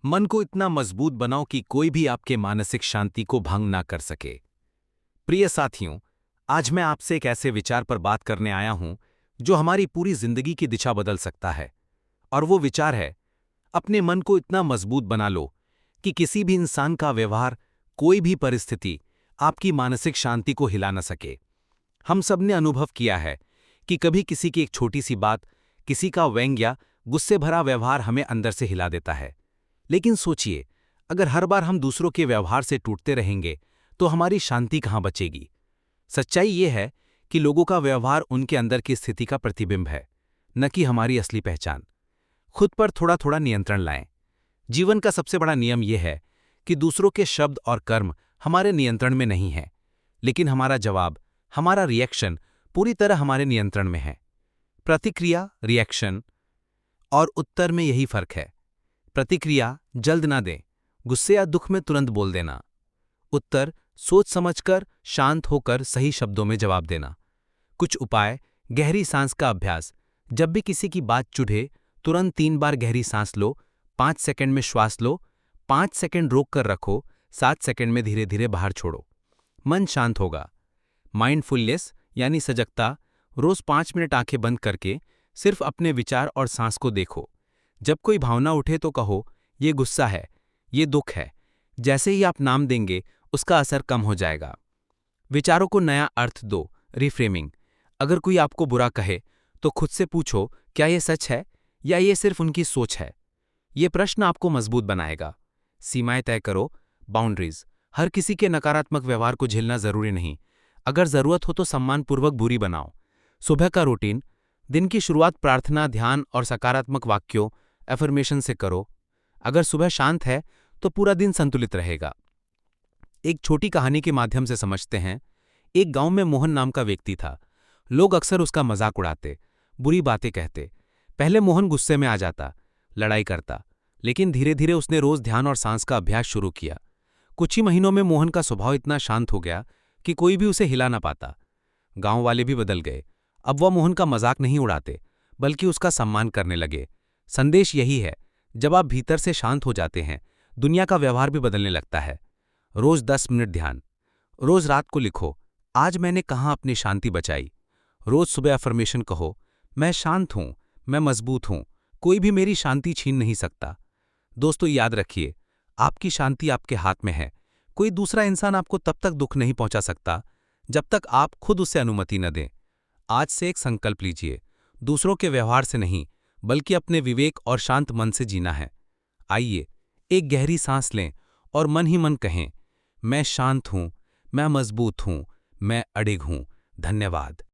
मन को इतना मजबूत बनाओ कि कोई भी आपके मानसिक शांति को भंग ना कर सके। प्रिय साथियों, आज मैं आपसे एक ऐसे विचार पर बात करने आया हूं जो हमारी पूरी जिंदगी की दिशा बदल सकता है। और वो विचार है, अपने मन को इतना मजबूत बना लो कि किसी भी इंसान का व्यवहार, कोई भी परिस्थिति आपकी मानसिक शांति को हिला न सके। हम सब ने अनुभव किया है कि कभी किसी की एक छोटी सी बात, किसी का व्यंग्य या गुस्से भरा व्यवहार हमें अंदर से हिला देता है। लेकिन सोचिए, अगर हर बार हम दूसरों के व्यवहार से टूटते रहेंगे तो हमारी शांति कहाँ बचेगी। सच्चाई ये है कि लोगों का व्यवहार उनके अंदर की स्थिति का प्रतिबिंब है, न कि हमारी असली पहचान। खुद पर थोड़ा थोड़ा नियंत्रण लाएं। जीवन का सबसे बड़ा नियम यह है कि दूसरों के शब्द और कर्म हमारे नियंत्रण में नहीं है, लेकिन हमारा जवाब, हमारा रिएक्शन पूरी तरह हमारे नियंत्रण में है। प्रतिक्रिया, रिएक्शन और उत्तर में यही फर्क है। प्रतिक्रिया जल्द ना दें, गुस्से या दुख में तुरंत बोल देना। उत्तर सोच समझकर, शांत होकर सही शब्दों में जवाब देना। कुछ उपाय: गहरी सांस का अभ्यास। जब भी किसी की बात चुभे, तुरंत 3 बार गहरी सांस लो, 5 सेकंड में श्वास लो, 5 सेकंड रोक कर रखो, 7 सेकंड में धीरे धीरे बाहर छोड़ो। मन शांत होगा। माइंडफुलनेस यानी सजगता। रोज 5 मिनट आंखें बंद करके सिर्फ अपने विचार और सांस को देखो। जब कोई भावना उठे तो कहो, ये गुस्सा है, ये दुख है। जैसे ही आप नाम देंगे, उसका असर कम हो जाएगा। विचारों को नया अर्थ दो, रिफ्रेमिंग। अगर कोई आपको बुरा कहे तो खुद से पूछो, क्या ये सच है या ये सिर्फ उनकी सोच है। ये प्रश्न आपको मजबूत बनाएगा। सीमाएं तय करो, बाउंड्रीज। हर किसी के नकारात्मक व्यवहार को झेलना जरूरी नहीं। अगर जरूरत हो तो सम्मानपूर्वक दूरी बनाओ। सुबह का रूटीन: दिन की शुरुआत प्रार्थना, ध्यान और सकारात्मक वाक्यों, एफर्मेशन से करो। अगर सुबह शांत है तो पूरा दिन संतुलित रहेगा। एक छोटी कहानी के माध्यम से समझते हैं। एक गांव में मोहन नाम का व्यक्ति था। लोग अक्सर उसका मजाक उड़ाते, बुरी बातें कहते। पहले मोहन गुस्से में आ जाता, लड़ाई करता, लेकिन धीरे धीरे उसने रोज ध्यान और सांस का अभ्यास शुरू किया। कुछ ही महीनों में मोहन का स्वभाव इतना शांत हो गया कि कोई भी उसे हिला ना पाता। गांव वाले भी बदल गए। अब वह मोहन का मजाक नहीं उड़ाते, बल्कि उसका सम्मान करने लगे। संदेश यही है, जब आप भीतर से शांत हो जाते हैं, दुनिया का व्यवहार भी बदलने लगता है। रोज 10 मिनट ध्यान। रोज रात को लिखो, आज मैंने कहाँ अपनी शांति बचाई। रोज सुबह अफर्मेशन कहो, मैं शांत हूं, मैं मजबूत हूं, कोई भी मेरी शांति छीन नहीं सकता। दोस्तों, याद रखिए, आपकी शांति आपके हाथ में है। कोई दूसरा इंसान आपको तब तक दुख नहीं पहुंचा सकता जब तक आप खुद उसे अनुमति न दें। आज से एक संकल्प लीजिए, दूसरों के व्यवहार से नहीं, बल्कि अपने विवेक और शांत मन से जीना है। आइए, एक गहरी सांस लें और मन ही मन कहें, मैं शांत हूं, मैं मजबूत हूं, मैं अडिग हूं। धन्यवाद।